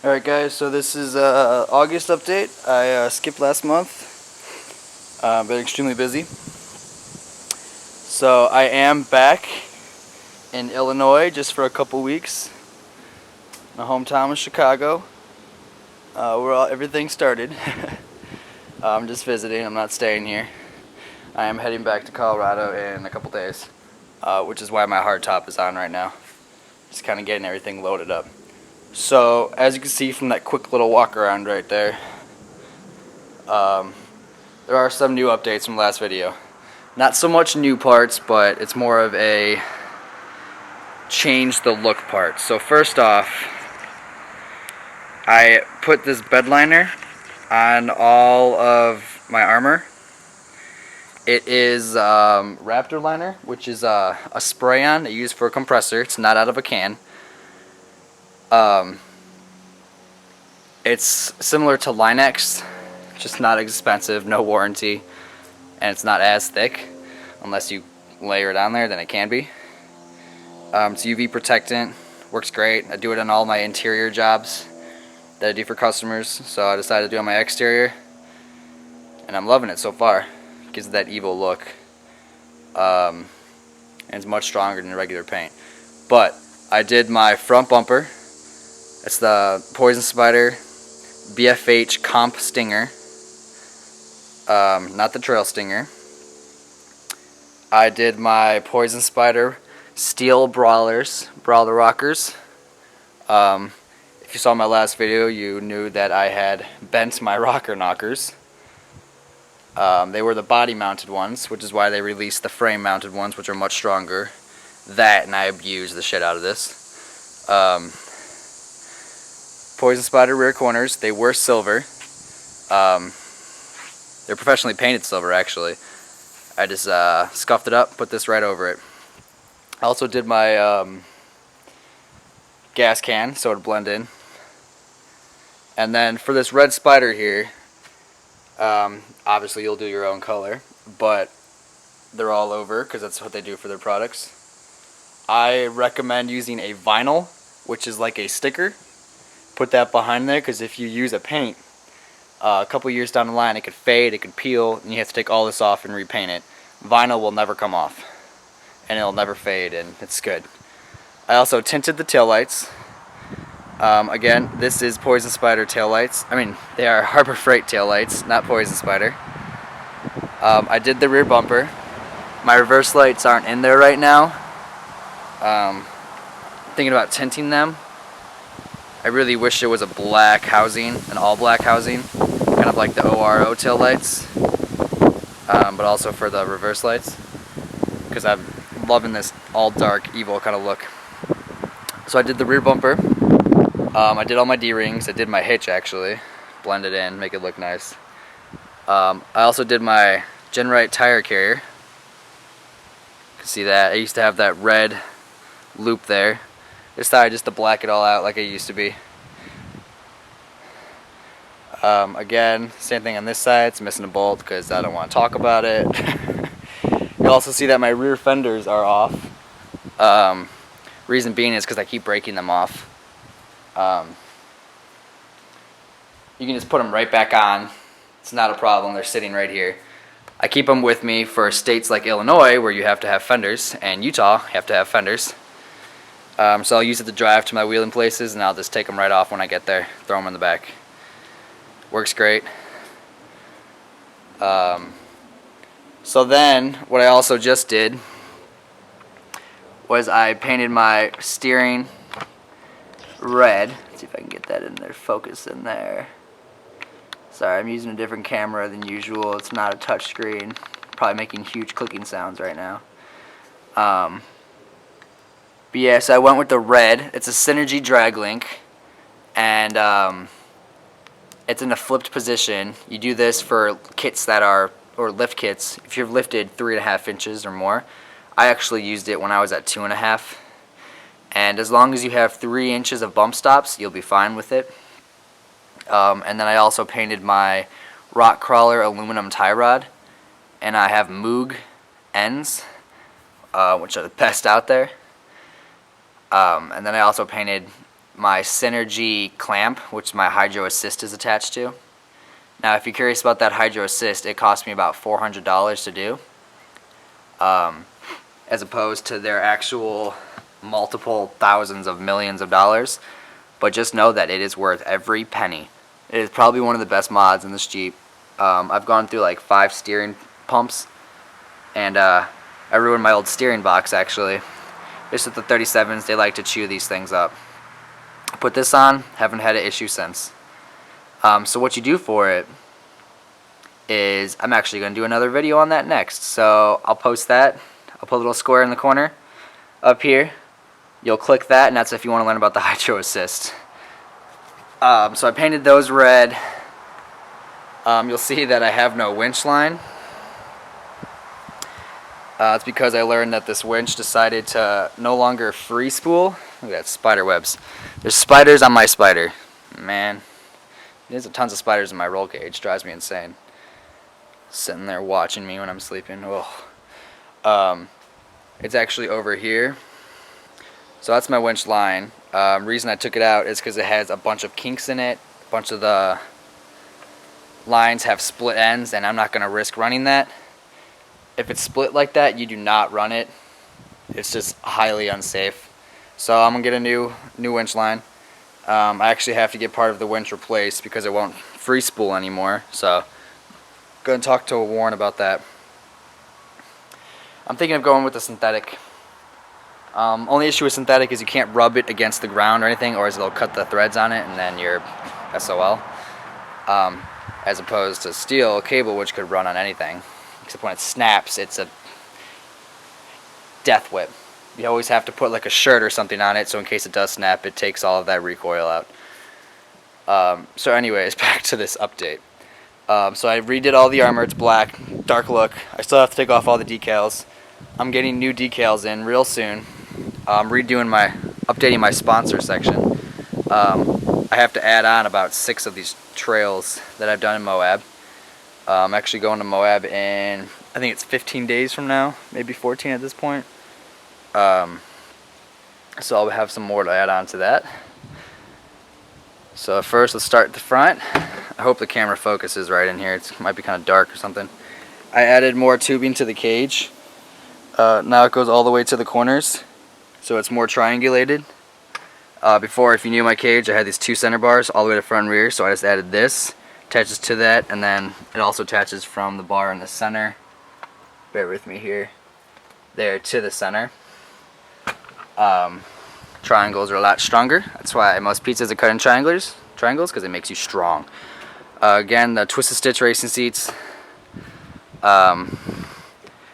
Alright guys, so this is August update. I skipped last month. Been extremely busy. So I am back in Illinois just for a couple weeks. My hometown is Chicago. Where everything started. I'm just visiting, I'm not staying here. I am heading back to Colorado in a couple days. Which is why my hard top is on right now. Just kind of getting everything loaded up. So, as you can see from that quick little walk around right there, there are some new updates from last video. Not so much new parts, but it's more of a change the look part. So first off, I put this bed liner on all of my armor. It is Raptor liner, which is a spray-on that you use for a compressor. It's not out of a can. It's similar to Line-X, just not expensive, no warranty, and it's not as thick. Unless you layer it on there, then it can be. It's UV protectant, works great. I do it on all my interior jobs that I do for customers, so I decided to do it on my exterior, and I'm loving it so far. It gives it that evil look, and it's much stronger than regular paint. But I did my front bumper. It's the Poison Spider BFH Comp Stinger, not the Trail Stinger. I did my Poison Spider Steel Brawler Rockers. If you saw my last video, you knew that I had bent my rocker knockers. They were the body mounted ones, which is why they released the frame mounted ones, which are much stronger. That, and I abused the shit out of this. Poison Spider rear corners, they were silver. They're professionally painted silver, actually. I just scuffed it up, put this right over it. I also did my gas can so it would blend in. And then for this red spider here, obviously you'll do your own color, but they're all over because that's what they do for their products. I recommend using a vinyl, which is like a sticker. Put that behind there, because if you use a paint, a couple years down the line it could fade, it could peel, and you have to take all this off and repaint it. Vinyl will never come off, and it'll never fade, and it's good. I also tinted the taillights. Again, this is Poison Spider taillights. I mean, they are Harbor Freight taillights, not Poison Spider. I did the rear bumper. My reverse lights aren't in there right now. Thinking about tinting them. I really wish it was a black housing, an all-black housing, kind of like the ORO taillights, but also for the reverse lights, because I'm loving this all-dark, evil kind of look. So I did the rear bumper. I did all my D-rings. I did my hitch, actually. Blend it in, make it look nice. I also did my Genrite tire carrier. You can see that. I used to have that red loop there. Decided just to black it all out like it used to be. Again, same thing on this side. It's missing a bolt because I don't want to talk about it. You'll also see that my rear fenders are off. Reason being is because I keep breaking them off. You can just put them right back on. It's not a problem. They're sitting right here. I keep them with me for states like Illinois, where you have to have fenders, and Utah, you have to have fenders. So I'll use it to drive to my wheeling places, and I'll just take them right off when I get there, throw them in the back. Works great. So then, what I also just did was I painted my steering red. Let's see if I can get that in there, focus in there. Sorry, I'm using a different camera than usual. It's not a touch screen. Probably making huge clicking sounds right now. But yeah, so I went with the red. It's a Synergy drag link, and it's in a flipped position. You do this for kits that are, or lift kits, if you've lifted 3.5 inches or more. I actually used it when I was at 2.5, and as long as you have 3 inches of bump stops, you'll be fine with it. And then I also painted my Rock Crawler aluminum tie rod, and I have Moog ends, which are the best out there. And then I also painted my Synergy clamp, which my Hydro Assist is attached to. Now, if you're curious about that Hydro Assist, it cost me about $400 to do, as opposed to their actual multiple thousands of millions of dollars. But just know that it is worth every penny. It is probably one of the best mods in this Jeep. I've gone through like 5 steering pumps, and I ruined my old steering box actually. Just with the 37s, they like to chew these things up. I put this on, haven't had an issue since. So what you do for it is, I'm actually going to do another video on that next. So I'll post that. I'll put a little square in the corner up here. You'll click that, and that's if you want to learn about the Hydro Assist. So I painted those red. You'll see that I have no winch line. It's because I learned that this winch decided to no longer free spool. Look at that, spider webs. There's spiders on my spider. Man, there's tons of spiders in my roll cage. Drives me insane. Sitting there watching me when I'm sleeping. Oh. It's actually over here. So that's my winch line. Reason I took it out is because it has a bunch of kinks in it. A bunch of the lines have split ends, and I'm not going to risk running that. If it's split like that, you do not run it. It's just highly unsafe. So I'm going to get a new winch line. I actually have to get part of the winch replaced because it won't free spool anymore. So I'm going to talk to Warren about that. I'm thinking of going with the synthetic. Only issue with synthetic is you can't rub it against the ground or anything, or it'll cut the threads on it and then you're SOL. As opposed to steel cable, which could run on anything. Except when it snaps, it's a death whip. You always have to put like a shirt or something on it, so in case it does snap, it takes all of that recoil out. So anyways, back to this update. So I redid all the armor. It's black, dark look. I still have to take off all the decals. I'm getting new decals in real soon. I'm updating my sponsor section. I have to add on about 6 of these trails that I've done in Moab. I'm actually going to Moab in, I think it's 15 days from now, maybe 14 at this point. So I'll have some more to add on to that. So first, let's start at the front. I hope the camera focuses right in here. It might be kind of dark or something. I added more tubing to the cage. Now it goes all the way to the corners, so it's more triangulated. Before, if you knew my cage, I had these 2 center bars all the way to front and rear, so I just added this. Attaches to that, and then it also attaches from the bar in the center. Bear with me here. There to the center. Triangles are a lot stronger. That's why most pizzas are cut in triangles, because it makes you strong. Again, the twisted stitch racing seats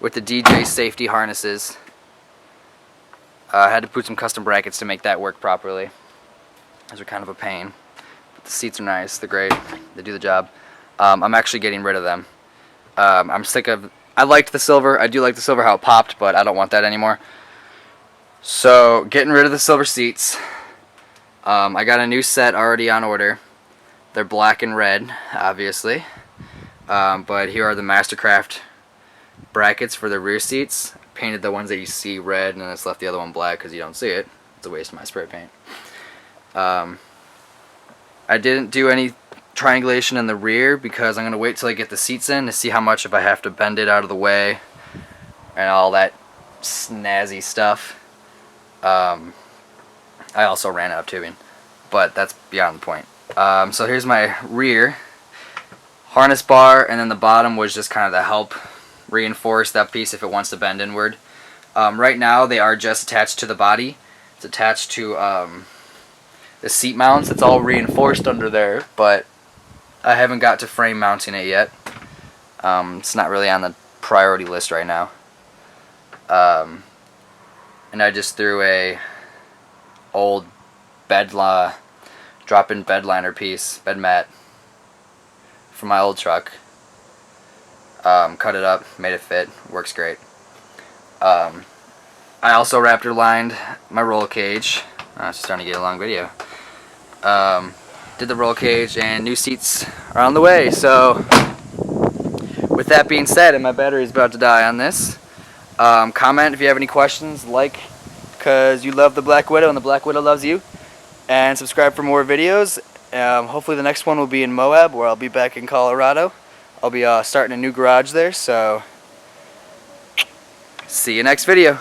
with the DJ safety harnesses. I had to put some custom brackets to make that work properly. Those are kind of a pain. But the seats are nice. They're great. They do the job. I'm actually getting rid of them. I'm sick of... I liked the silver. I do like the silver how it popped, but I don't want that anymore. So, getting rid of the silver seats. I got a new set already on order. They're black and red, obviously. But here are the Mastercraft brackets for the rear seats. Painted the ones that you see red, and then it's left the other one black because you don't see it. It's a waste of my spray paint. I didn't do any triangulation in the rear because I'm going to wait till I get the seats in to see how much if I have to bend it out of the way and all that snazzy stuff. I also ran out of tubing, but that's beyond the point. So here's my rear harness bar, and then the bottom was just kind of to help reinforce that piece if it wants to bend inward. Right now they are just attached to the body. It's attached to the seat mounts. It's all reinforced under there, but I haven't got to frame mounting it yet. It's not really on the priority list right now. And I just threw a old drop-in bed liner piece, bed mat, from my old truck. Cut it up, made it fit, works great. I also raptor lined my roll cage. It's starting to get a long video. Did the roll cage, and new seats are on the way. So with that being said, and my battery is about to die on this, comment if you have any questions, like, because you love the Black Widow and the Black Widow loves you. and subscribe for more videos. Hopefully the next one will be in Moab, where I'll be back in Colorado. I'll be starting a new garage there, so see you next video.